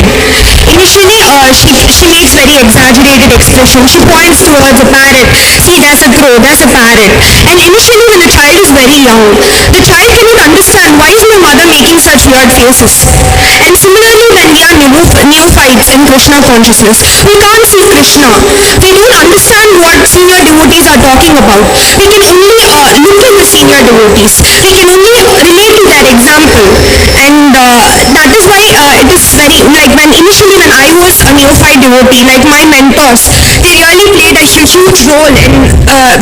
parrot. Initially, she makes very exaggerated expression. She points towards a parrot. See, there's a crow, there's a parrot. And initially, when the child is very young, the child cannot understand why is my mother making such weird faces. And similarly, when we are neophytes in Krishna consciousness, we can't see Krishna. We don't understand what senior devotees are talking about. We can only look at the senior devotees. We can only relate to their example. And that is why it is very, like initially when I was a neophyte devotee, like my mentors, they really played a huge role in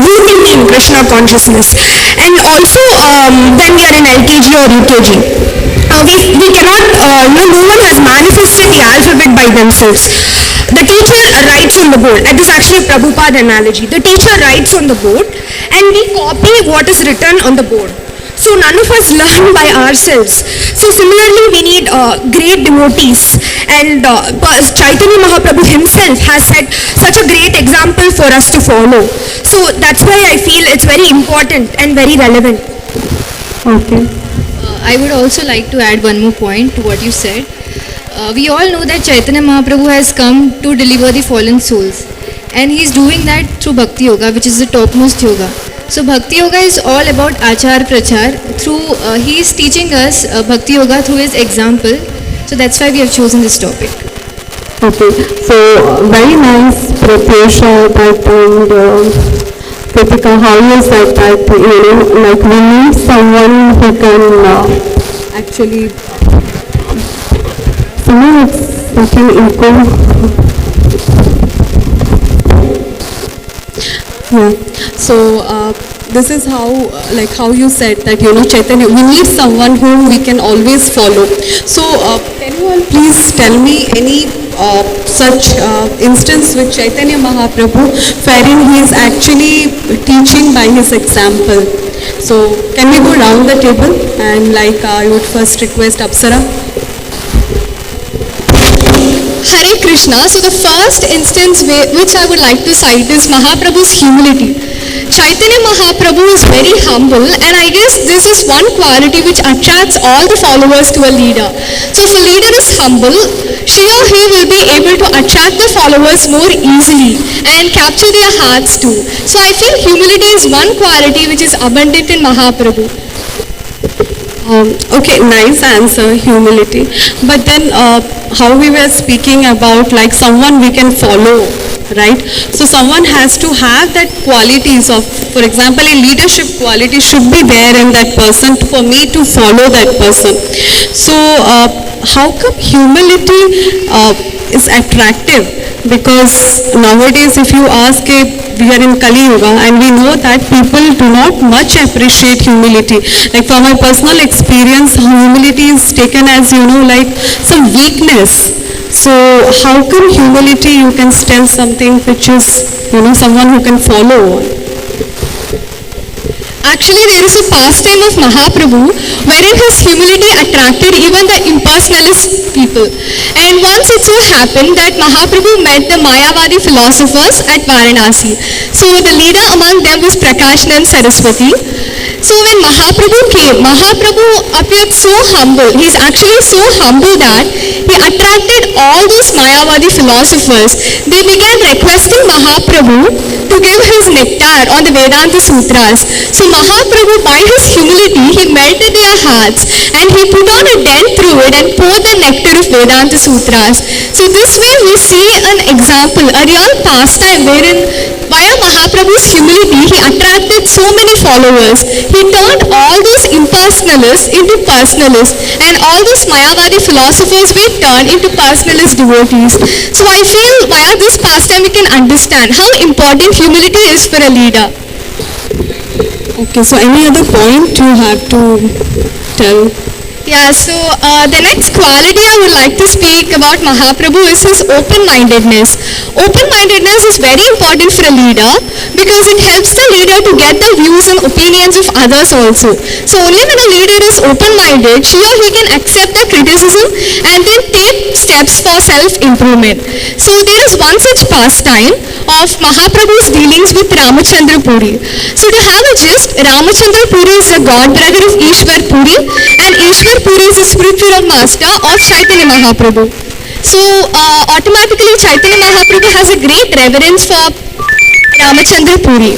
rooting me in Krishna consciousness. And also when we are in LKG or UKG, we cannot, no one has manifested the alphabet by themselves. The teacher writes on the board. That is actually a Prabhupada analogy. The teacher writes on the board and we copy what is written on the board. So none of us learn by ourselves. So similarly, we need great devotees. And Chaitanya Mahaprabhu himself has set such a great example for us to follow. So that's why I feel it's very important and very relevant. Okay. I would also like to add one more point to what you said. We all know that Chaitanya Mahaprabhu has come to deliver the fallen souls. And he is doing that through Bhakti Yoga, which is the topmost yoga. So Bhakti Yoga is all about Achare, Prachar. He is teaching us Bhakti Yoga through his example. So that's why we have chosen this topic. Okay, so very nice Pratyusha, that and Kritika, how you said that, like we need someone who can actually, someone it's taking echo. Yeah. So this is how, like how you said that, Chaitanya, we need someone whom we can always follow. So can you all please tell me any such instance with Chaitanya Mahaprabhu wherein he is actually teaching by his example? So can we go round the table, and like I would first request Apsara. Hare Krishna. So the first instance which I would like to cite is Mahaprabhu's humility. Chaitanya Mahaprabhu is very humble, and I guess this is one quality which attracts all the followers to a leader. So if a leader is humble, she or he will be able to attract the followers more easily and capture their hearts too. So I feel humility is one quality which is abundant in Mahaprabhu. Okay, nice answer, humility. But then how we were speaking about like someone we can follow, right? So someone has to have that qualities of, for example, a leadership quality should be there in that person for me to follow that person. So how come humility is attractive? Because nowadays if you ask, we are in Kali Yuga and we know that people do not much appreciate humility. Like from my personal experience, humility is taken as, like some weakness. So how come humility, you can tell something which is, someone who can follow? Actually, there is a pastime of Mahaprabhu wherein his humility attracted even the impersonalist people. And once it so happened that Mahaprabhu met the Mayavadi philosophers at Varanasi. So the leader among them was Prachar and Saraswati. So when Mahaprabhu came, Mahaprabhu appeared so humble. He's actually so humble that he attracted all those Mayavadi philosophers. They began requesting Mahaprabhu to give his nectar on the Vedanta Sutras. So Mahaprabhu, by his humility, he melted their hearts and he put on a dent through it and poured the nectar of Vedanta Sutras. So this way we see an example, a real pastime wherein via Mahaprabhu's humility, he attracted so many followers. He turned all those impersonalists into personalists, and all those Mayavadi philosophers were turned into personalist devotees. So I feel via this pastime we can understand how important humility is for a leader. Okay, so any other point you have to tell? Yeah, so the next quality I would like to speak about Mahaprabhu is his open-mindedness. Open-mindedness is very important for a leader because it helps the leader to get the views and opinions of others also. So only when a leader is open-minded, she or he can accept the criticism and then take steps for self-improvement. So there is one such pastime of Mahaprabhu's dealings with Ramachandra Puri. So to have a gist, Ramachandra Puri is the god brother of Ishwar Puri, and Ishwar Puri is the spiritual master of Chaitanya Mahaprabhu. So automatically Chaitanya Mahaprabhu has a great reverence for Ramachandra Puri.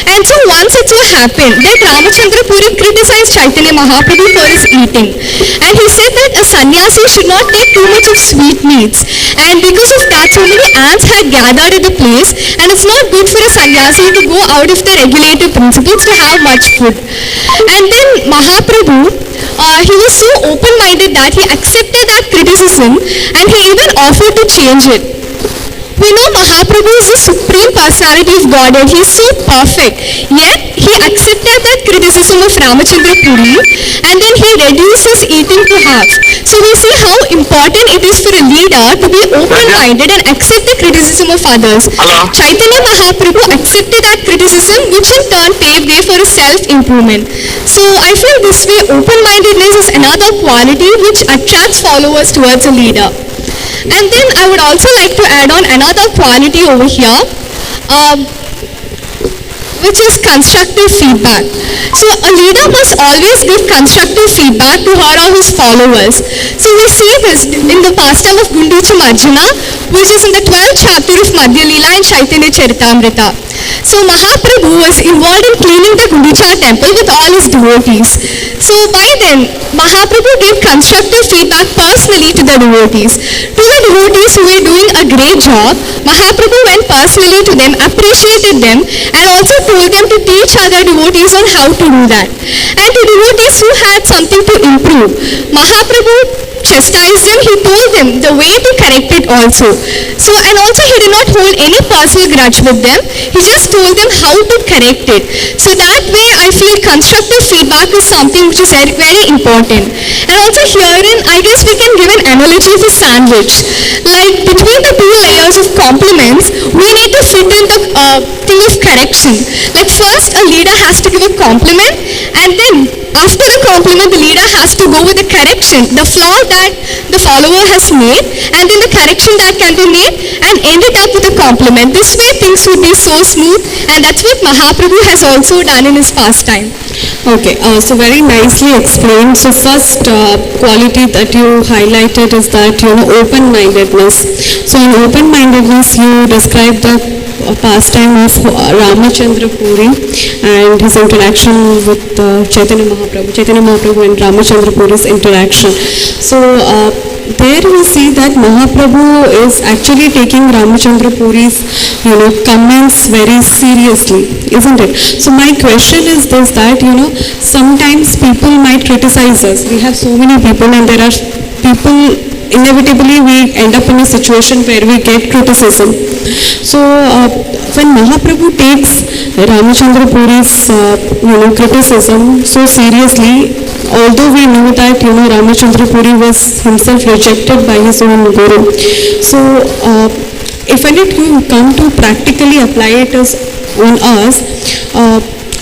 And so once it so happened that Ramachandra Puri criticized Chaitanya Mahaprabhu for his eating. And he said that a sannyasi should not take too much of sweetmeats. And because of that, so many ants had gathered at the place, and it's not good for a sannyasi to go out of the regulative principles to have much food. And then Mahaprabhu, he was so open-minded that he accepted that criticism and he even offered to change it. We know Mahaprabhu is the supreme personality of Godhead. He is so perfect. Yet, he accepted that criticism of Ramachandra Puri and then he reduced his eating to half. So we see how important it is for a leader to be open-minded and accept the criticism of others. Chaitanya Mahaprabhu accepted that criticism, which in turn paved way for a self-improvement. So I feel this way open-mindedness is another quality which attracts followers towards a leader. And then I would also like to add on another quality over here, which is constructive feedback. So a leader must always give constructive feedback to her or his followers. So we see this in the pastime of Gundicha Marjana, which is in the 12th chapter of Madhya Leela and Chaitanya Charitamrita. So Mahaprabhu was involved in cleaning the Gundicha temple with all his devotees. So by then, Mahaprabhu gave constructive feedback personally to the devotees. To the devotees who were doing a great job, Mahaprabhu went personally to them, appreciated them, and also told them to teach other devotees on how to do that. And to devotees who had something to improve, Mahaprabhu chastised them, he told them the way to correct it also. So, and also he did not hold any personal grudge with them, he just told them how to correct it. So that way I feel constructive feedback is something which is very, very important. And also herein, I guess we can give an analogy of a sandwich. Like between the two layers of compliments, we need to fit in the thing of correction. Like first a leader has to give a compliment, and then after the compliment the leader has to go with the correction, the flaw that the follower has made, and then the correction that can be made, and end it up with a compliment. This way things would be so smooth, and that's what Mahaprabhu has also done in his pastime. Okay, so very nicely explained. So first quality that you highlighted is that, open-mindedness. So in open-mindedness you described the pastime of Ramachandra Puri and his interaction with Chaitanya Mahaprabhu and Ramachandra Puri's interaction. So there we see that Mahaprabhu is actually taking Ramachandra Puri's comments very seriously, isn't it? So my question is this, that sometimes people might criticize us. We have so many people, and there are people, inevitably we end up in a situation where we get criticism. So when Mahaprabhu takes Ramachandra Puri's criticism so seriously, although we know that Ramachandra Puri was himself rejected by his own guru, so if I need to come to practically apply it on us,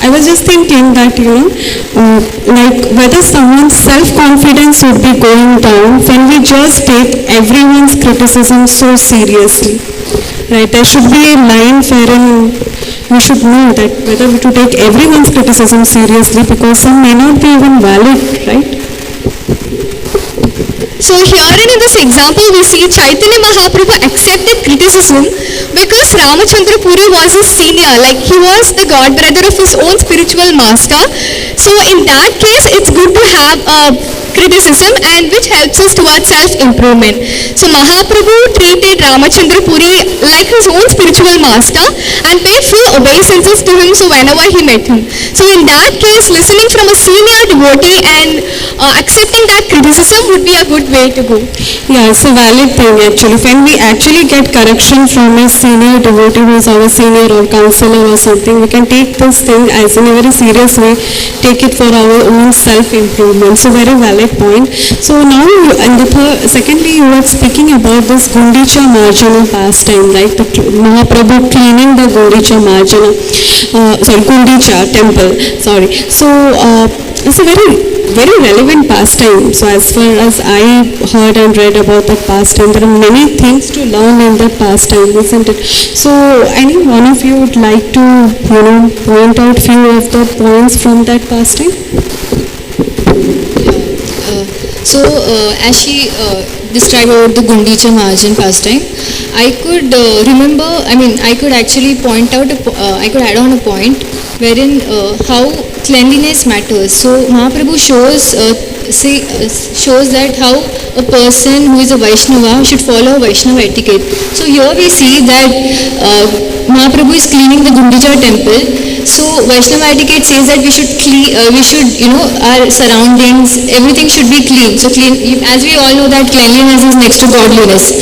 I was just thinking that like whether someone's self-confidence would be going down when we just take everyone's criticism so seriously. Right, there should be a line wherein we should know that whether we to take everyone's criticism seriously, because some may not be even valid, right? So herein in this example we see Chaitanya Mahaprabhu accepted criticism because Ramachandra Puri was his senior, like he was the god brother of his own spiritual master. So in that case it's good to have a criticism, and which helps us towards self-improvement. So Mahaprabhu treated Ramachandra Puri like his own spiritual master and paid full obeisances to him so whenever he met him. So in that case, listening from a senior devotee and accepting that criticism would be a good way to go. Yeah, it's a valid thing actually. When we actually get correction from a senior devotee who is our senior or counselor or something, we can take this thing as in a very serious way, take it for our own self-improvement. So very valid point. So now, and secondly, you were speaking about this Gundicha Marjana pastime, right? The Mahaprabhu cleaning the Gundicha Marjana, Gundicha temple, sorry. So it's a very relevant pastime. So as far as I heard and read about that pastime, there are many things to learn in that pastime, isn't it? So any one of you would like to, point out few of the points from that pastime? So as she describe about the Gundicha Mahajan pastime, I could I could actually point out, I could add on a point wherein how cleanliness matters. So Mahaprabhu shows that how a person who is a Vaishnava should follow Vaishnava etiquette. So here we see that Mahaprabhu is cleaning the Gundicha temple. So Vaishnava etiquette says that we should our surroundings, everything should be clean. So as we all know that cleanliness is next to godliness.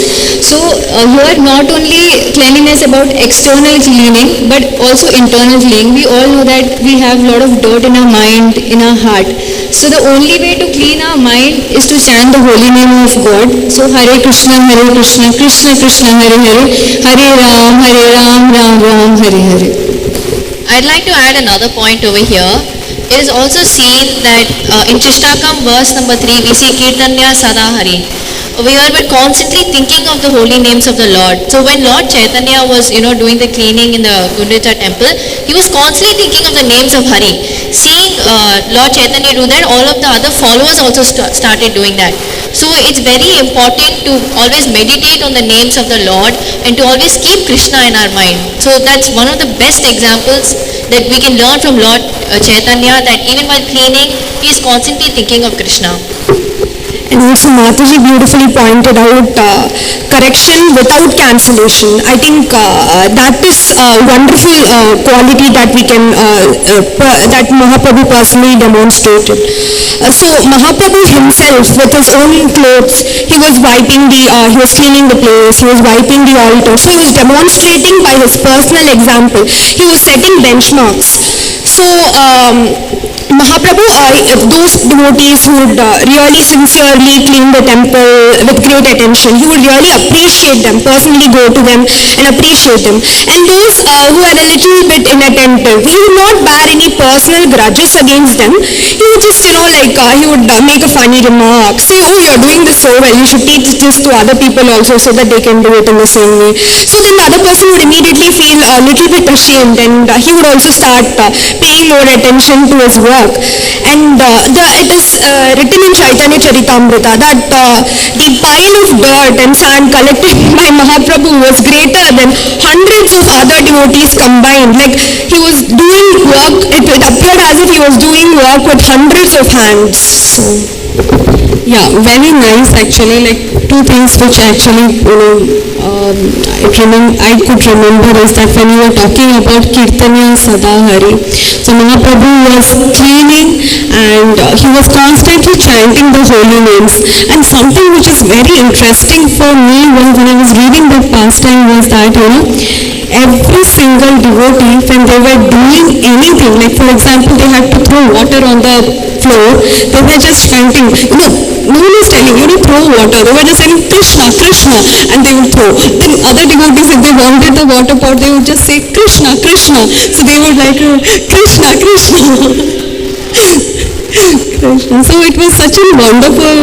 So here not only cleanliness about external cleaning but also internal cleaning. We all know that we have a lot of dirt in our mind, in our heart. So the only way to clean our mind is to chant the holy name of God. So Hare Krishna, Krishna Krishna, Hare Hare, Hare Ram, Ram Ram, Hare Hare. I'd like to add another point over here. It is also seen that in Chistakam verse number 3 we see Kirtanya Sada Hari. We were constantly thinking of the holy names of the Lord. So when Lord Chaitanya was doing the cleaning in the Gundicha temple, he was constantly thinking of the names of Hari. Seeing Lord Chaitanya do that, all of the other followers also started doing that. So it's very important to always meditate on the names of the Lord and to always keep Krishna in our mind. So that's one of the best examples that we can learn from Lord Chaitanya, that even while cleaning, he is constantly thinking of Krishna. And also Mataji beautifully pointed out correction without cancellation. I think that is a wonderful quality that we can, that Mahaprabhu personally demonstrated. So Mahaprabhu himself with his own clothes, he was he was cleaning the place, he was wiping the altar. So he was demonstrating by his personal example. He was setting benchmarks. So Mahaprabhu, those devotees who would really sincerely clean the temple with great attention, he would really appreciate them, personally go to them and appreciate them. And those who are a little bit inattentive, he would not bear any personal grudges against them. He would just, he would make a funny remark, say, oh, you're doing this so well, you should teach this to other people also so that they can do it in the same way. So then the other person would immediately feel a little bit ashamed, and he would also start paying more attention to his work. And it is written in Chaitanya Charitamrita that the pile of dirt and sand collected by Mahaprabhu was greater than hundreds of other devotees combined. Like he was doing work, it appeared as if he was doing work with hundreds of hands. So, yeah, very nice actually. Like two things which actually I could remember is that when you were talking about Kirtanya Sada Hari, so Mahaprabhu was cleaning and he was constantly chanting the holy names. And something which is very interesting for me when I was reading that pastime was that every single devotee, when they were doing anything, like for example they had to throw water on the floor, they were just chanting, no one is telling, throw water. They were just saying Krishna, Krishna, and they would throw. Then other devotees, if they wanted the water pot, they would just say Krishna, Krishna. So they would like Krishna, Krishna. Krishna. So it was such a wonderful,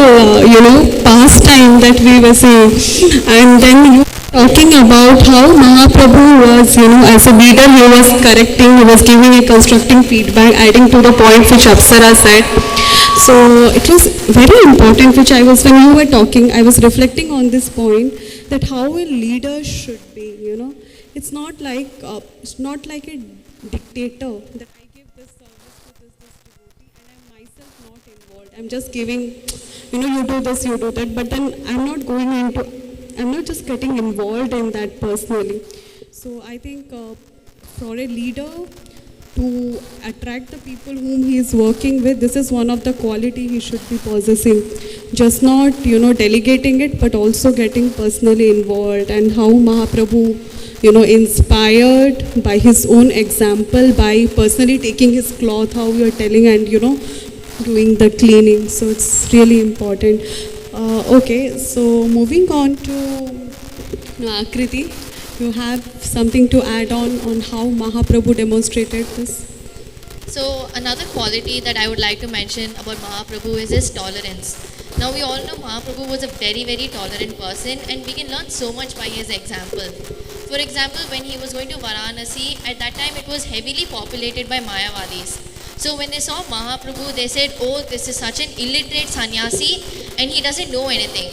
pastime that we were saying. And then you talking about how Mahaprabhu was, as a leader, he was correcting, he was giving a constructive feedback, adding to the point which Apsara said. So it was very important, which when you were talking, I was reflecting on this point, that how a leader should be, It's not like a dictator that I give this service to this devotee and I'm myself not involved. I'm just giving, you do this, you do that, but then I'm not just getting involved in that personally. So I think for a leader to attract the people whom he is working with, this is one of the quality he should be possessing. Just not, delegating it, but also getting personally involved. And how Mahaprabhu, inspired by his own example, by personally taking his cloth, how you are telling, and, doing the cleaning. So it's really important. Okay, so moving on to Akriti. You have something to add on how Mahaprabhu demonstrated this? So another quality that I would like to mention about Mahaprabhu is his tolerance. Now we all know Mahaprabhu was a very, very tolerant person, and we can learn so much by his example. For example, when he was going to Varanasi, at that time it was heavily populated by Mayavadis. So when they saw Mahaprabhu, they said, oh, this is such an illiterate sannyasi and he doesn't know anything.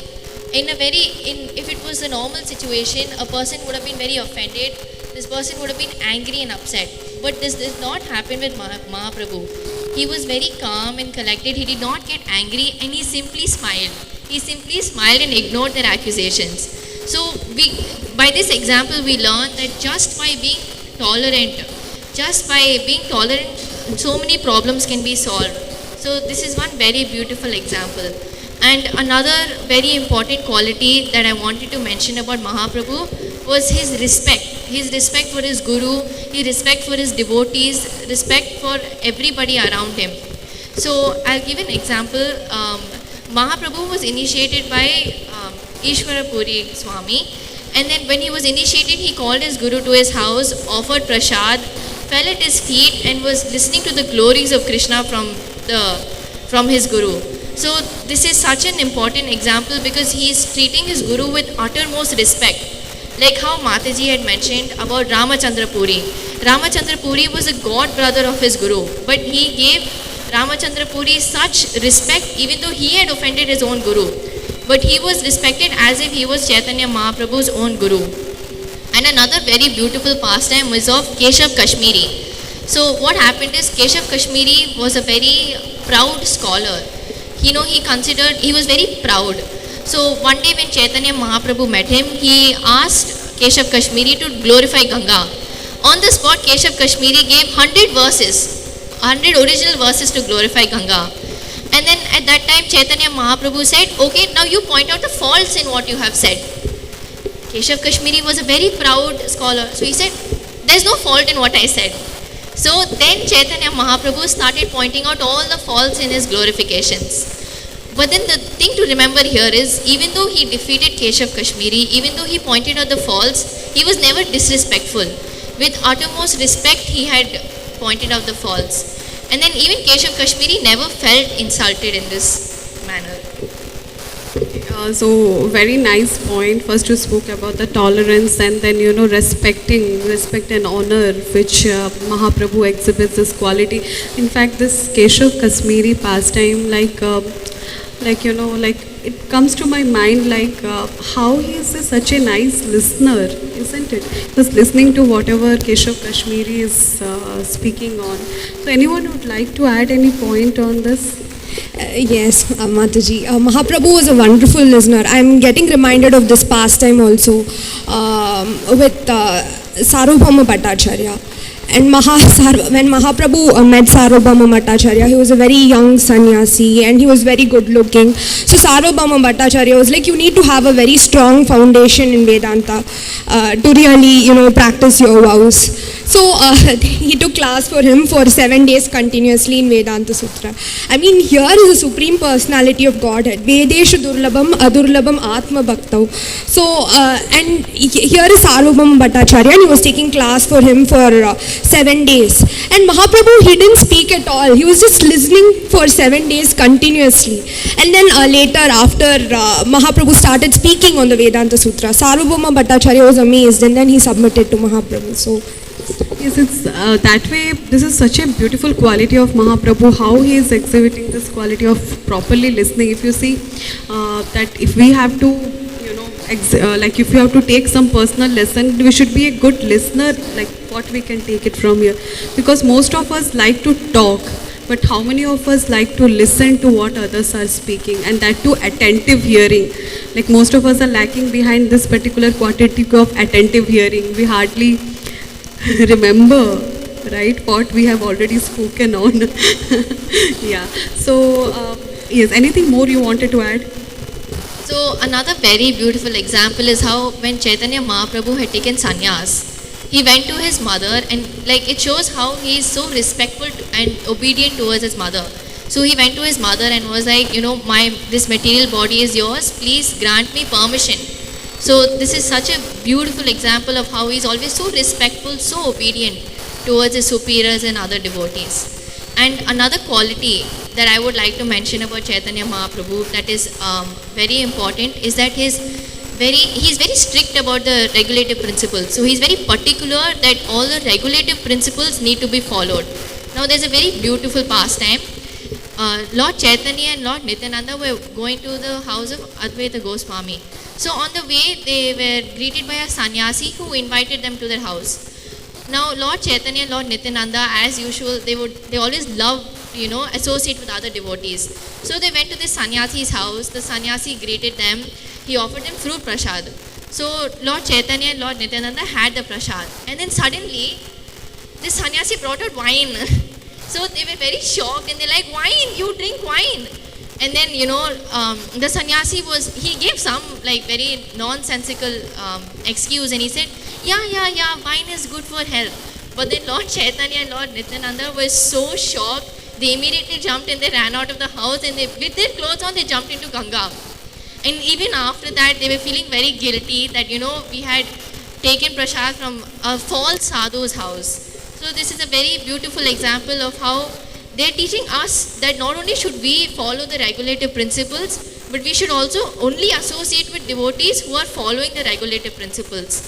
if it was a normal situation, a person would have been very offended. This person would have been angry and upset. But this did not happen with Mahaprabhu. He was very calm and collected. He did not get angry and he simply smiled. He simply smiled and ignored their accusations. So by this example, we learn that just by being tolerant, so many problems can be solved. So this is one very beautiful example. And another very important quality that I wanted to mention about Mahaprabhu was his respect for his guru, his respect for his devotees, respect for everybody around him. So I'll give an example. Mahaprabhu was initiated by Ishwara Puri Swami, and then when he was initiated, he called his guru to his house, offered prasad, fell at his feet and was listening to the glories of Krishna from his guru. So this is such an important example because he is treating his guru with uttermost respect. Like how Mataji had mentioned about Ramachandra Puri. Ramachandra Puri was a god brother of his guru, but he gave Ramachandra Puri such respect even though he had offended his own guru. But he was respected as if he was Chaitanya Mahaprabhu's own guru. And another very beautiful pastime was of Keshav Kashmiri. So what happened is Keshav Kashmiri was a very proud scholar. He was very proud. So one day when Chaitanya Mahaprabhu met him, he asked Keshav Kashmiri to glorify Ganga. On the spot, Keshav Kashmiri gave 100 original verses to glorify Ganga. And then at that time, Chaitanya Mahaprabhu said, okay, now you point out the faults in what you have said. Keshav Kashmiri was a very proud scholar. So he said, there's no fault in what I said. So then Chaitanya Mahaprabhu started pointing out all the faults in his glorifications. But then the thing to remember here is, even though he defeated Keshav Kashmiri, even though he pointed out the faults, he was never disrespectful. With uttermost respect, he had pointed out the faults. And then even Keshav Kashmiri never felt insulted in this manner. So very nice point. First you spoke about the tolerance and then respect and honor which Mahaprabhu exhibits this quality. In fact, this Keshav Kashmiri pastime, it comes to my mind how he is such a nice listener, isn't it? Just listening to whatever Keshav Kashmiri is speaking on. So anyone would like to add any point on this? Yes, Mataji. Mahaprabhu was a wonderful listener. I'm getting reminded of this pastime also with Sarvabhauma Bhattacharya. And when Mahaprabhu met Sarvabhauma Bhattacharya, he was a very young sannyasi and he was very good looking. So Sarvabhauma Bhattacharya was like, you need to have a very strong foundation in Vedanta to really, practice your vows. So he took class for him for 7 days continuously in Vedanta Sutra. I mean, here is the Supreme Personality of Godhead. Vedeshu durlabham adurlabham atma bhaktau. So, and here is Sarvabhauma Bhattacharya and he was taking class for him for 7 days. And Mahaprabhu, he didn't speak at all. He was just listening for 7 days continuously. And then later, after Mahaprabhu started speaking on the Vedanta Sutra, Sarvabhauma Bhattacharya was amazed and then he submitted to Mahaprabhu. So, yes, it's that way. This is such a beautiful quality of Mahaprabhu, how he is exhibiting this quality of properly listening. If you see that if we have to, if you have to take some personal lesson, we should be a good listener, what we can take it from here. Because most of us like to talk, but how many of us like to listen to what others are speaking, and that too attentive hearing. Most of us are lacking behind this particular quality of attentive hearing. We hardly remember, right, what we have already spoken on. Yeah. So, yes, anything more you wanted to add? So another very beautiful example is how when Chaitanya Mahaprabhu had taken sannyas, he went to his mother and it shows how he is so respectful and obedient towards his mother. So he went to his mother and was like, this material body is yours, please grant me permission. So this is such a beautiful example of how he is always so respectful, so obedient towards his superiors and other devotees. And another quality that I would like to mention about Chaitanya Mahaprabhu that is very important is that he's very strict about the regulative principles. So he's very particular that all the regulative principles need to be followed. Now there's a very beautiful pastime. Lord Chaitanya and Lord Nityananda were going to the house of Advaita Goswami. So on the way, they were greeted by a sannyasi who invited them to their house. Now Lord Chaitanya and Lord Nityananda, as usual, they always love, associate with other devotees. So they went to this sannyasi's house. The sannyasi greeted them. He offered them fruit prasad. So Lord Chaitanya and Lord Nityananda had the prasad. And then suddenly, this sannyasi brought out wine. So they were very shocked and they're like, wine, you drink wine. And then, the sannyasi he gave some very nonsensical excuse, and he said, yeah, wine is good for health. But then Lord Chaitanya and Lord Nityananda were so shocked, they immediately jumped and they ran out of the house, and with their clothes on, they jumped into Ganga. And even after that, they were feeling very guilty that, we had taken prasad from a false sadhu's house. So this is a very beautiful example of how they're teaching us that not only should we follow the regulative principles, but we should also only associate with devotees who are following the regulative principles.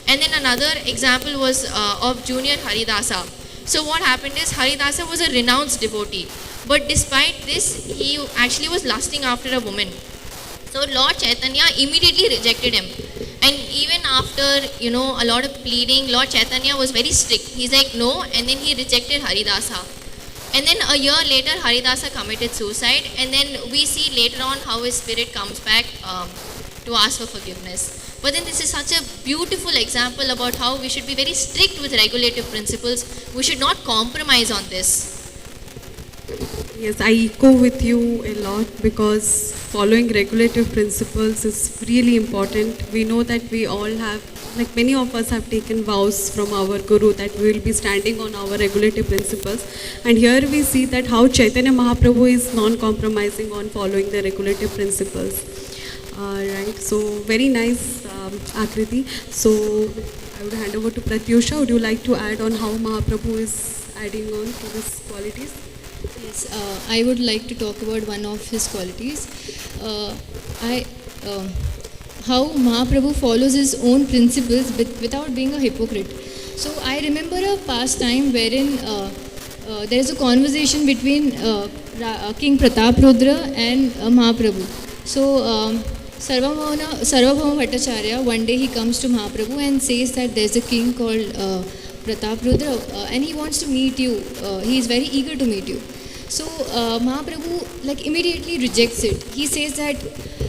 And then another example was of Junior Haridasa. So what happened is Haridasa was a renounced devotee, but despite this, he actually was lusting after a woman. So Lord Chaitanya immediately rejected him. And even after, a lot of pleading, Lord Chaitanya was very strict. He's like, no, and then he rejected Haridasa. And then a year later, Haridasa committed suicide, and then we see later on how his spirit comes back to ask for forgiveness. But then this is such a beautiful example about how we should be very strict with regulative principles. We should not compromise on this. Yes, I echo with you a lot, because following regulative principles is really important. We know that we all have, many of us have taken vows from our Guru that we will be standing on our regulative principles. And here we see that how Chaitanya Mahaprabhu is non-compromising on following the regulative principles. Right, so very nice, Akriti. So I would hand over to Pratyusha. Would you like to add on how Mahaprabhu is adding on to these qualities? Yes, I would like to talk about one of his qualities. How Mahaprabhu follows his own principles without being a hypocrite. So I remember a pastime wherein there is a conversation between King Prataprudra and Mahaprabhu. So Sarvabhauma Bhattacharya, one day he comes to Mahaprabhu and says that there is a king called Prataprudra and he wants to meet you. He is very eager to meet you. So Mahaprabhu immediately rejects it. He says that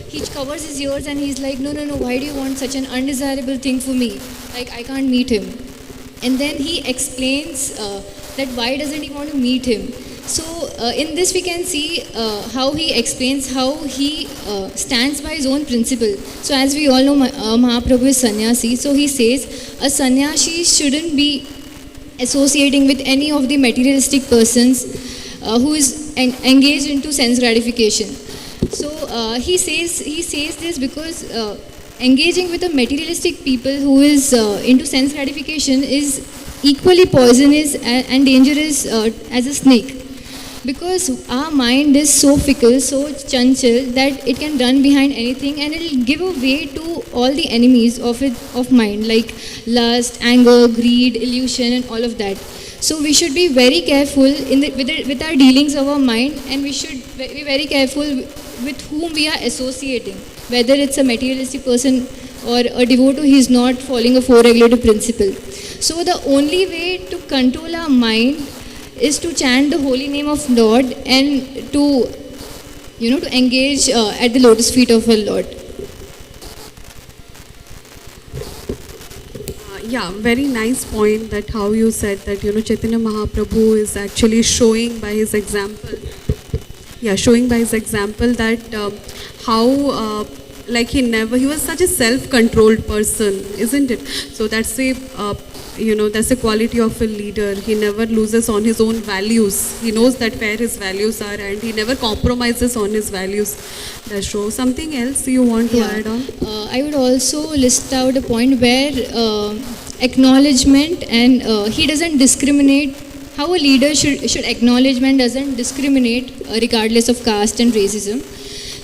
he covers his ears and he's like, no, why do you want such an undesirable thing for me? I can't meet him. And then he explains that why doesn't he want to meet him. So in this we can see how he explains how he stands by his own principle. So as we all know, Mahaprabhu is sannyasi. So he says a sannyasi shouldn't be associating with any of the materialistic persons who is engaged into sense gratification. So he says this because engaging with a materialistic people who is into sense gratification is equally poisonous and dangerous as a snake. Because our mind is so fickle, so chanchal, that it can run behind anything and it will give way to all the enemies of mind, like lust, anger, greed, illusion and all of that. So we should be very careful with our dealings of our mind, and we should be very careful with whom we are associating. Whether it's a materialistic person or a devotee who is not following a four regulative principle. So the only way to control our mind is to chant the holy name of Lord and to engage at the lotus feet of our Lord. Yeah, very nice point that how you said that Chaitanya Mahaprabhu is actually showing by his example. Yeah, showing by his example that how he was such a self-controlled person, isn't it? So that's a quality of a leader. He never loses on his own values. He knows that where his values are and he never compromises on his values. That shows. Something else you want to add on? I would also list out a point where acknowledgement and he doesn't discriminate. How a leader should acknowledgement doesn't discriminate regardless of caste and racism.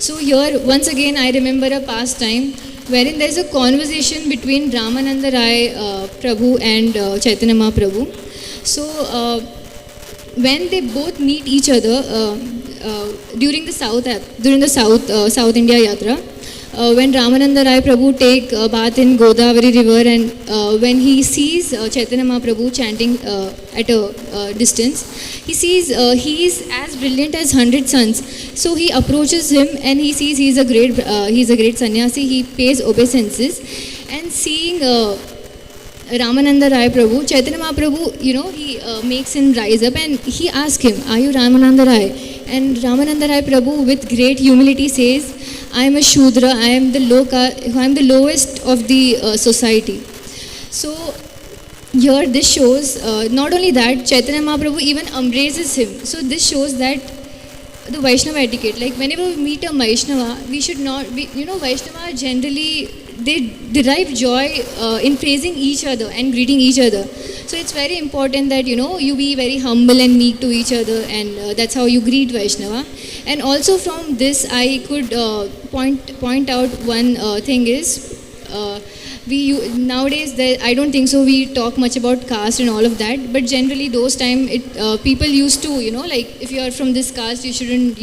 So here once again I remember a pastime wherein there is a conversation between Ramananda Rai Prabhu and Chaitanya Mahaprabhu. So when they both meet each other, during the South India Yatra, when Ramananda Rai Prabhu take bath in Godavari river, and when he sees Chaitanya Mahaprabhu chanting at a distance, he sees he is as brilliant as 100 suns. So he approaches him and he sees he is a great sannyasi. He pays obeisances, and seeing Ramananda Rai Prabhu, Chaitanya Mahaprabhu, he makes him rise up and he asks him, "Are you Ramananda Rai?" And Ramananda Rai Prabhu with great humility says, "I am a Shudra, I am the lowest of the society." So here this shows, not only that, Chaitanya Mahaprabhu even embraces him. So this shows that the Vaishnava etiquette, like whenever we meet a Vaishnava, we should not, Vaishnava generally, they derive joy in praising each other and greeting each other. So it's very important that, you be very humble and meek to each other, and that's how you greet Vaishnava. And also from this, I could point out one thing is, nowadays I don't think so we talk much about caste and all of that, but generally those time people used to, like if you are from this caste, you shouldn't,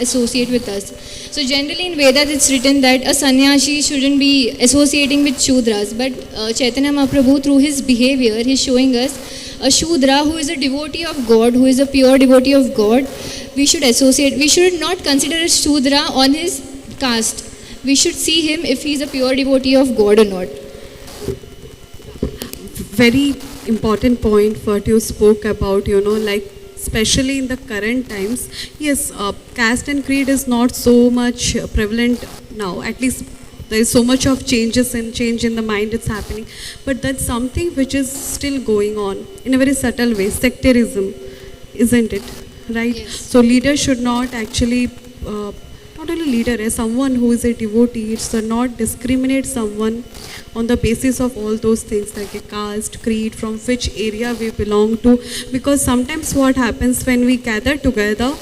associate with us. So generally in Vedas it's written that a sannyasi shouldn't be associating with Shudras, but Chaitanya Mahaprabhu, through his behavior, he's showing us a Shudra who is a devotee of God, who is a pure devotee of God. We should not consider a Shudra on his caste. We should see him if he is a pure devotee of God or not. Very important point what you spoke about, like especially in the current times. Yes, caste and creed is not so much prevalent now. At least there is so much of change in the mind it's happening. But that's something which is still going on in a very subtle way. Sectarism, isn't it? Right? Yes. So leaders should not actually, not only leader, as someone who is a devotee, it should not discriminate someone on the basis of all those things like a caste, creed, from which area we belong to. Because sometimes what happens when we gather together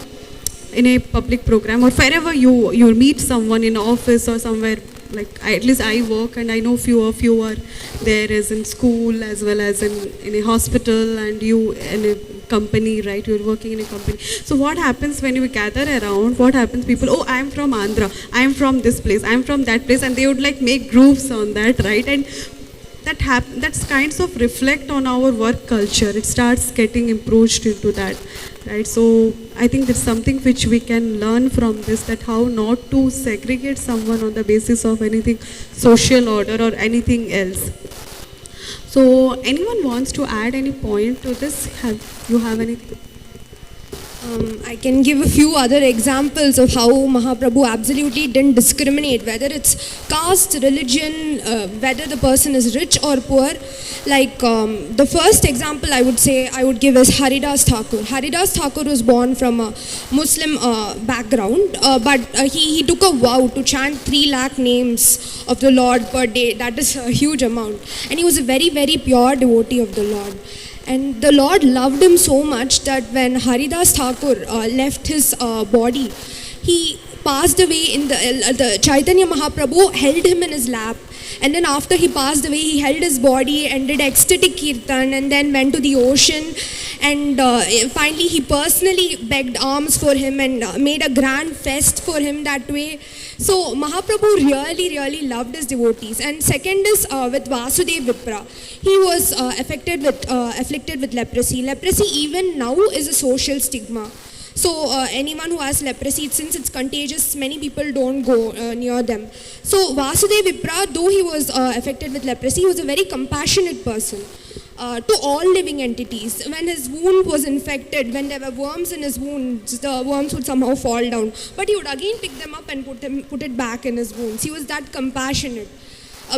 in a public program or wherever you meet someone in office or somewhere, like at least I work and I know few of you are there as in school as well as in a hospital, and you in a company, right? You're working in a company. So what happens when we gather around, what happens, people, oh, I'm from Andhra, I'm from this place, I'm from that place, and they would like make groups on that, right? And that's kinds of reflect on our work culture. It starts getting approached into that, right? So I think that's something which we can learn from this, that how not to segregate someone on the basis of anything social order or anything else. So anyone wants to add any point to this? You have anything? I can give a few other examples of how Mahaprabhu absolutely didn't discriminate, whether it's caste, religion, whether the person is rich or poor. Like the first example I would give is Haridas Thakur. Haridas Thakur was born from a Muslim background, but he took a vow to chant 3 lakh names of the Lord per day. That is a huge amount. And he was a very, very pure devotee of the Lord. And the Lord loved him so much that when Haridas Thakur left his body, he passed away in the Chaitanya Mahaprabhu held him in his lap. And then after he passed away, he held his body and did ecstatic kirtan and then went to the ocean. And finally, he personally begged alms for him and made a grand fest for him that way. So Mahaprabhu really, really loved his devotees. And second is with Vasudev Vipra. He was afflicted with leprosy. Leprosy even now is a social stigma. So anyone who has leprosy, since it's contagious, many people don't go near them. So Vasudev Vipra, though he was affected with leprosy, he was a very compassionate person to all living entities. When his wound was infected, when there were worms in his wounds, the worms would somehow fall down. But he would again pick them up and put it back in his wounds. He was that compassionate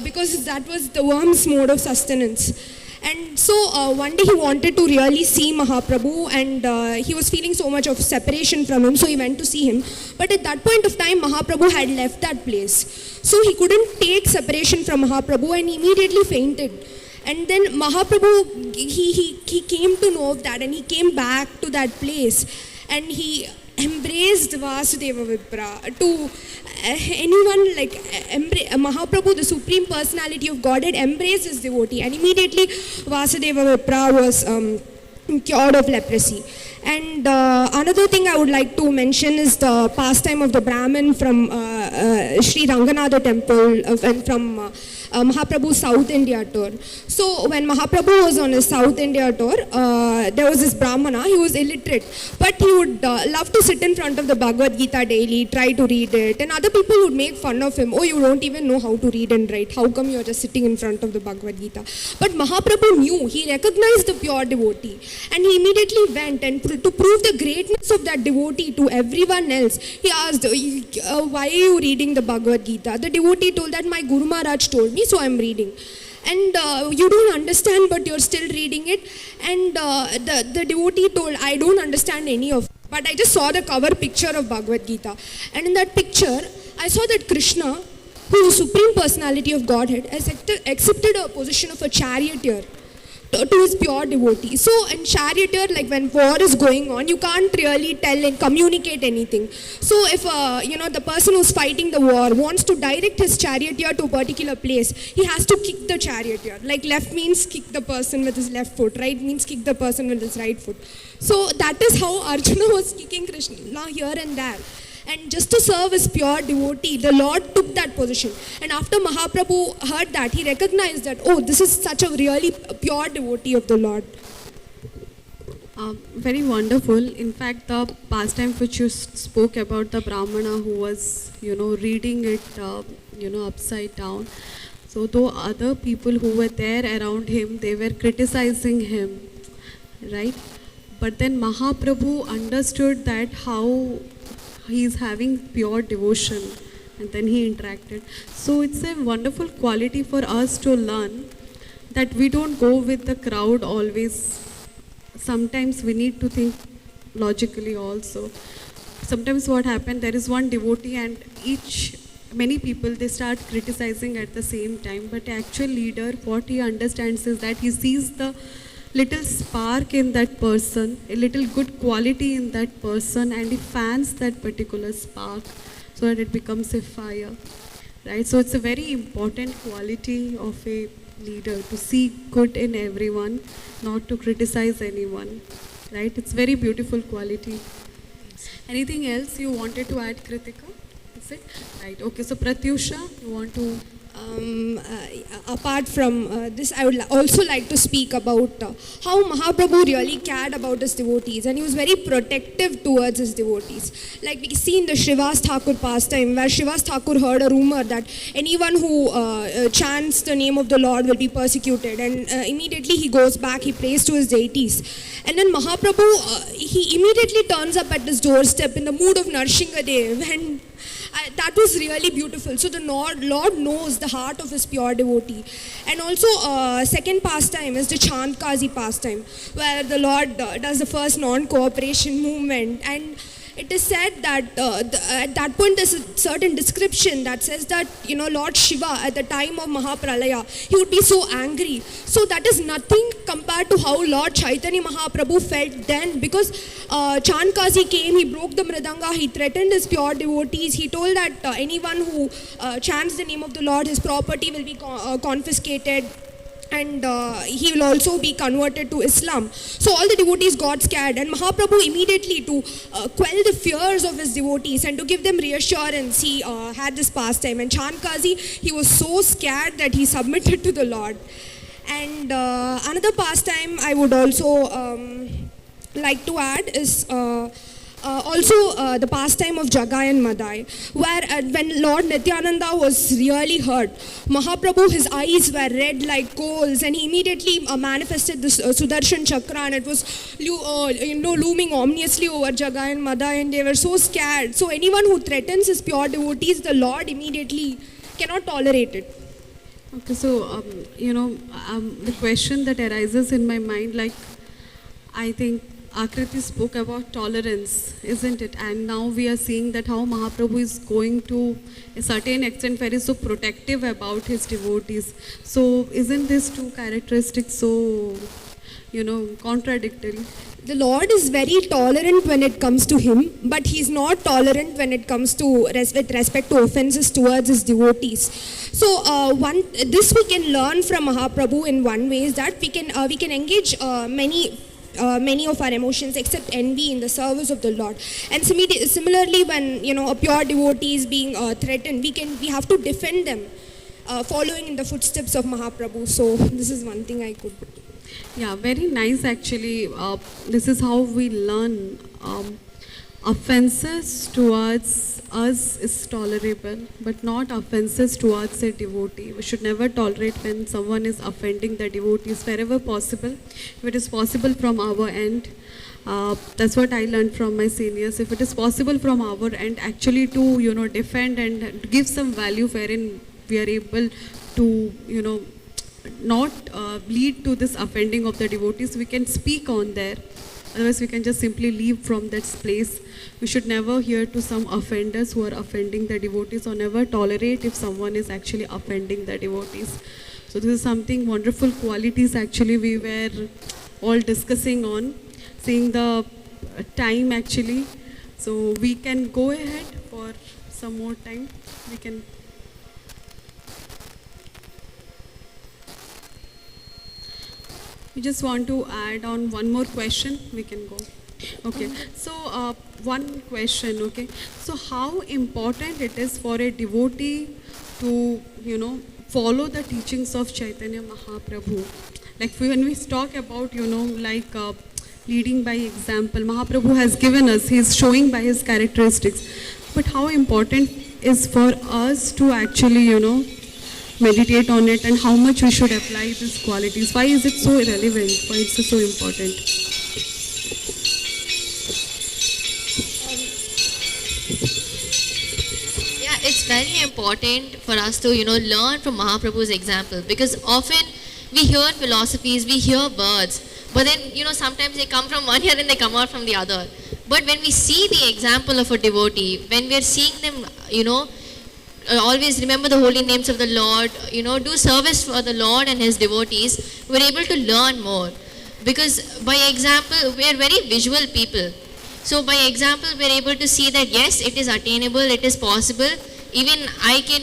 because that was the worm's mode of sustenance. And so one day he wanted to really see Mahaprabhu, and he was feeling so much of separation from him, so he went to see him. But at that point of time, Mahaprabhu had left that place. So he couldn't take separation from Mahaprabhu and he immediately fainted. And then Mahaprabhu, he came to know of that and he came back to that place and he embraced Vasudeva Vipra. To anyone like Mahaprabhu, the Supreme Personality of Godhead, embraced his devotee, and immediately Vasudeva Vipra was cured of leprosy. And another thing I would like to mention is the pastime of the Brahman from Sri Ranganatha temple and from Mahaprabhu's South India tour. So when Mahaprabhu was on his South India tour, there was this Brahmana. He was illiterate, but he would love to sit in front of the Bhagavad Gita daily, try to read it, and other people would make fun of him. Oh, you don't even know how to read and write. How come you're just sitting in front of the Bhagavad Gita? But Mahaprabhu knew, he recognized the pure devotee, and he immediately went, and to prove the greatness of that devotee to everyone else, he asked, why are you reading the Bhagavad Gita? The devotee told that my Guru Maharaj told me, so I'm reading. And you don't understand, but you're still reading it. And the devotee told, I don't understand any of it, but I just saw the cover picture of Bhagavad Gita. And in that picture, I saw that Krishna, who is the Supreme Personality of Godhead, has accepted a position of a charioteer to his pure devotee. So in charioteer, like when war is going on, you can't really tell and communicate anything. So if the person who's fighting the war wants to direct his charioteer to a particular place, he has to kick the charioteer. Like left means kick the person with his left foot, right means kick the person with his right foot. So that is how Arjuna was kicking Krishna here and there. And just to serve as pure devotee, the Lord took that position. And after Mahaprabhu heard that, he recognized that, oh, this is such a really pure devotee of the Lord. Very wonderful. In fact, the pastime which you spoke about, the Brahmana who was, reading it, upside down. So though other people who were there around him, they were criticizing him, right? But then Mahaprabhu understood that how he is having pure devotion, and then he interacted. So it's a wonderful quality for us to learn that we don't go with the crowd always. Sometimes we need to think logically also. Sometimes what happens, there is one devotee and many people, they start criticizing at the same time. But actual leader, what he understands is that he sees the little spark in that person, a little good quality in that person, and he fans that particular spark so that it becomes a fire, right? So it's a very important quality of a leader, to see good in everyone, not to criticize anyone, right? It's very beautiful quality. Anything else you wanted to add, Kritika? Is it? Right, okay, so Pratyusha, you want to... apart from this, I would also like to speak about how Mahaprabhu really cared about his devotees, and he was very protective towards his devotees. Like we see in the Srivas Thakur pastime, where Srivas Thakur heard a rumor that anyone who chants the name of the Lord will be persecuted, and immediately he goes back, he prays to his deities. And then Mahaprabhu, he immediately turns up at his doorstep in the mood of Narsinghadev, and that was really beautiful. So the Lord knows the heart of his pure devotee. And also second pastime is the Chant Kazi pastime, where the Lord does the first non-cooperation movement. And it is said that at that point there's a certain description that says that, Lord Shiva at the time of Mahapralaya, he would be so angry. So that is nothing compared to how Lord Chaitanya Mahaprabhu felt then, because Chant Kazi came, he broke the mridanga, he threatened his pure devotees, he told that anyone who chants the name of the Lord, his property will be confiscated, and he will also be converted to Islam. So all the devotees got scared, and Mahaprabhu immediately, to quell the fears of his devotees and to give them reassurance, he had this pastime. And Chant Kazi, he was so scared that he submitted to the Lord. And another pastime I would also like to add is also the pastime of Jagai and Madai, where when Lord Nityananda was really hurt, Mahaprabhu, his eyes were red like coals, and he immediately manifested this Sudarshan Chakra, and it was looming ominously over Jagai and Madai, and they were so scared. So anyone who threatens his pure devotees, the Lord immediately cannot tolerate it. Okay, so, the question that arises in my mind, like, I think Akriti spoke about tolerance, isn't it? And now we are seeing that how Mahaprabhu is going to a certain extent very so protective about his devotees. So isn't this two characteristics so, contradictory? The Lord is very tolerant when it comes to him, but he's not tolerant when it comes to with respect to offenses towards his devotees. So this we can learn from Mahaprabhu in one way, is that we can engage many many of our emotions except envy in the service of the Lord. And similarly, when a pure devotee is being threatened, we have to defend them, following in the footsteps of Mahaprabhu. So this is one thing I could. Yeah, very nice actually. This is how we learn. Offenses towards us is tolerable, but not offenses towards a devotee. We should never tolerate when someone is offending the devotees wherever possible. If it is possible from our end, that's what I learned from my seniors. If it is possible from our end, actually to defend and give some value wherein we are able to not lead to this offending of the devotees, we can speak on there. Otherwise, we can just simply leave from that place. We should never hear to some offenders who are offending the devotees, or never tolerate if someone is actually offending the devotees. So this is something wonderful qualities actually we were all discussing on, seeing the time actually. So we can go ahead for some more time. We can. We just want to add on one more question. We can go. Okay. So one question. Okay. So how important it is for a devotee to follow the teachings of Chaitanya Mahaprabhu? Like when we talk about leading by example, Mahaprabhu has given us. He is showing by his characteristics. But how important is for us to actually meditate on it, and how much we should apply these qualities? Why is it so relevant? Why is it so important? Yeah, it's very important for us to learn from Mahaprabhu's example, because often we hear philosophies, we hear words, but then sometimes they come from one ear and they come out from the other. But when we see the example of a devotee, when we are seeing them always remember the holy names of the Lord, do service for the Lord and his devotees, we're able to learn more. Because by example, we are very visual people. So by example, we're able to see that yes, it is attainable, it is possible. Even I can,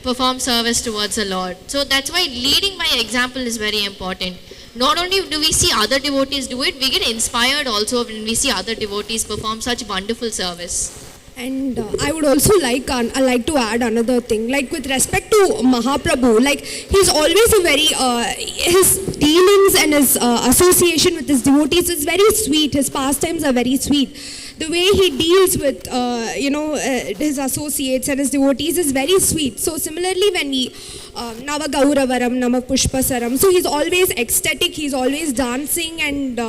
perform service towards the Lord. So that's why leading by example is very important. Not only do we see other devotees do it, we get inspired also when we see other devotees perform such wonderful service. And I would also like to add another thing, like with respect to Mahaprabhu, like he's always a very his dealings and his association with his devotees is very sweet. His pastimes are very sweet. The way he deals with his associates and his devotees is very sweet. So similarly, when we Nava Gauravaram, Nama Pushpasaram, so he's always ecstatic. He's always dancing, and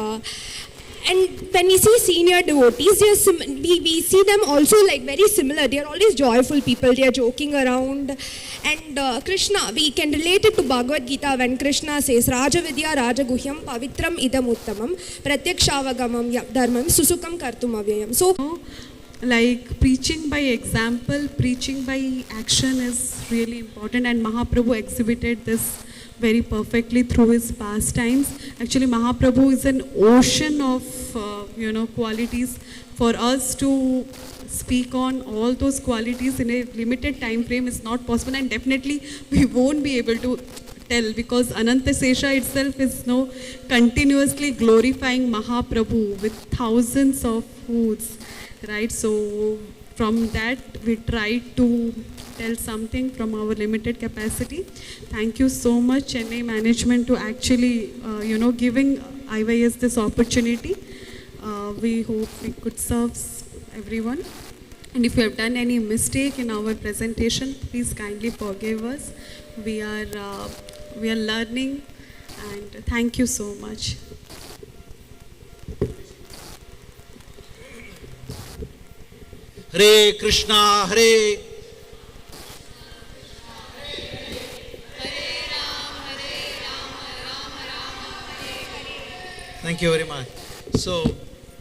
when we see senior devotees, we see them also like very similar. They are always joyful people. They are joking around. And Krishna, we can relate it to Bhagavad Gita when Krishna says, Raja Vidya Raja Guhyam Pavitram Idam Uttamam Pratyakshavagamam Dharmam Susukam Kartum Avyayam. So, like preaching by example, preaching by action is really important, and Mahaprabhu exhibited this very perfectly through his pastimes. Actually, Mahaprabhu is an ocean of qualities. For us to speak on all those qualities in a limited time frame is not possible, and definitely we won't be able to tell, because Ananta Sesha itself is continuously glorifying Mahaprabhu with thousands of foods, right? So from that we try to tell something from our limited capacity. Thank you so much, Chennai management, to actually giving IYS this opportunity. We hope we could serve everyone. And if you have done any mistake in our presentation, please kindly forgive us. We are learning, and thank you so much. Hare Krishna, Hare Thank you very much. So,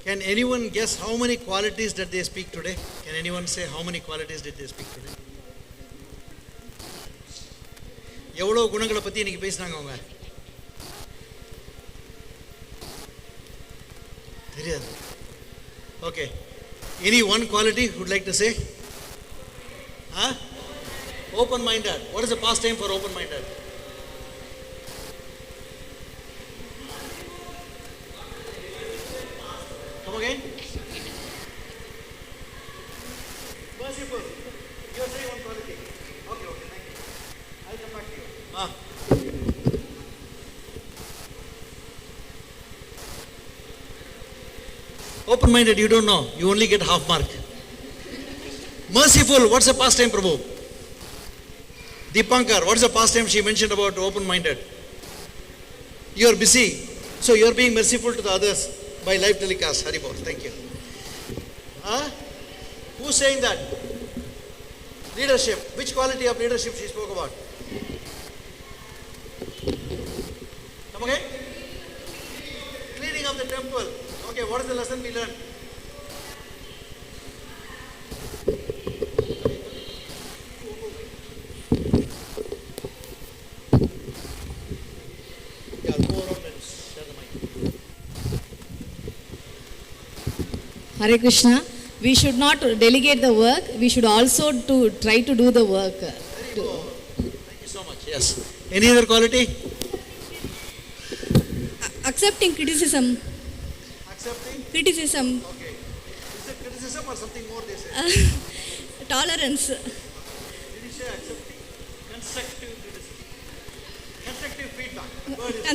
can anyone guess how many qualities did they speak today? Can anyone say how many qualities did they speak today? எவ்வளவு குணங்களை பத்தி இன்னைக்கு பேசினாங்க அவங்க? தெரியாது. Okay. Any one quality would like to say? Huh? Open-minded. What is the past time for open-minded? Come again? Merciful. You are saying one quality. Okay, thank you. I'll come back to you. Open-minded, you don't know. You only get half mark. Merciful, what's the pastime, Prabhu? Deepankar, what's the pastime she mentioned about open-minded? You are busy, so you are being merciful to the others by live telecast. Haribol, thank you. Who's saying that? Leadership. Which quality of leadership she spoke about? Come again? Cleaning of the temple. Okay, what is the lesson we learned? Yeah, go around and share the mic. Hare Krishna. We should not delegate the work. We should also try to do the work. Thank you so much. Yes. Any other quality? Accepting criticism. Accepting? Criticism. Okay. Is it criticism or something more they say? Tolerance. Did you say accepting? Constructive criticism. Constructive feedback.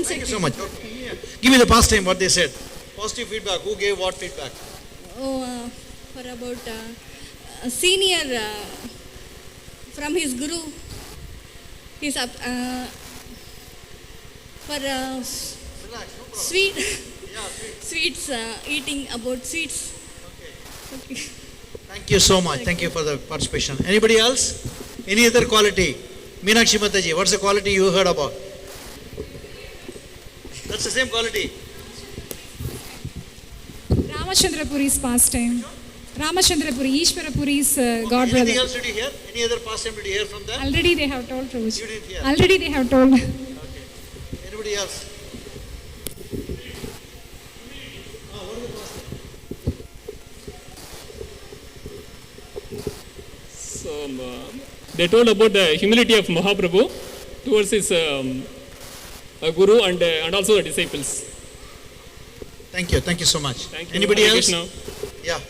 Thank you so much. Okay. Give me the past time what they said. Positive feedback. Who gave what feedback? For about a senior from his guru. He's up for Relax, no problem. sweet Yeah, sweet. sweets, eating about sweets. Okay. Thank you so much. Thank you for the participation. Anybody else? Any other quality? Meenakshi Mataji, what's the quality you heard about? That's the same quality. Ramachandra Puri's pastime. Ramachandra Puri, Ishvara Puri's God Anything brother. else did you hear? Any other pastime did you hear from them? Already they have told Prabhuji. You didn't hear. Already they have told. Okay. Anybody else? What is the pastime? So, they told about the humility of Mahaprabhu towards his guru and also the disciples. Thank you. Thank you so much. Thank you. Anybody Hare else? Krishna. Yeah.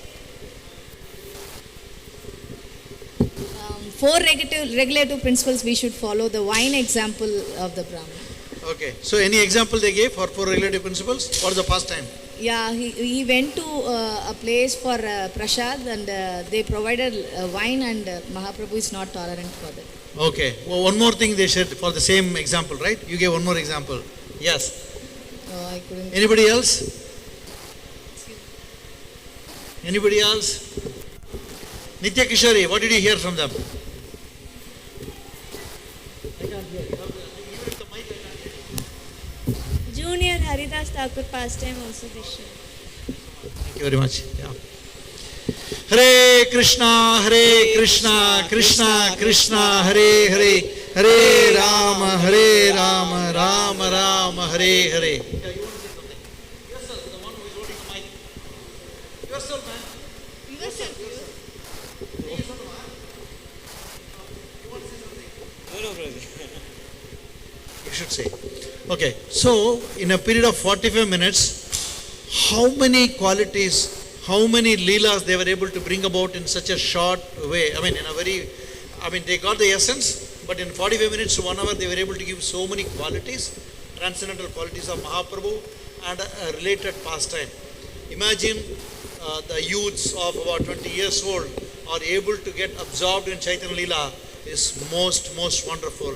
Four regulative principles we should follow. The wine example of the Brahman. Okay. So any example they gave for four regulative principles? What is the pastime? Yeah, he went to a place for Prashad and they provided wine and Mahaprabhu is not tolerant for that. Okay. Well, one more thing they said for the same example, right? You gave one more example. Yes. No, I couldn't. Anybody else? Anybody else? Nitya Kishori, what did you hear from them? Junior Haridas Thakur pastime also they share. Thank you very much. Yeah. Hare Krishna, Krishna Krishna, Hare Hare, Hare Rama, Rama Rama, Hare Hare. Yeah, you want to say something? Yourself, the one who is holding the mic. Yourself, man. Yourself. You should say. Okay, so in a period of 45 minutes, how many qualities, how many leelas they were able to bring about in such a short way? I mean, they got the essence, but in 45 minutes to 1 hour, they were able to give so many qualities, transcendental qualities of Mahaprabhu and a related pastime. Imagine the youths of about 20 years old are able to get absorbed in Chaitanya Leela is most wonderful.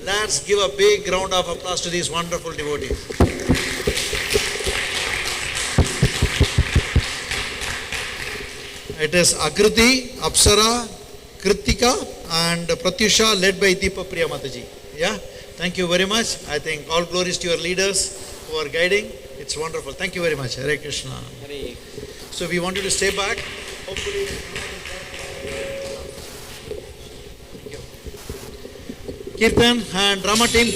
Let's give a big round of applause to these wonderful devotees. It is Akriti, Apsara, Kritika and Pratyusha led by Deepa Priya Mataji. Yeah, thank you very much. I think all glories to your leaders who are guiding. It's wonderful. Thank you very much. Hare Krishna. Hare. So we want you to stay back. Hopefully. Kirtan and drama team.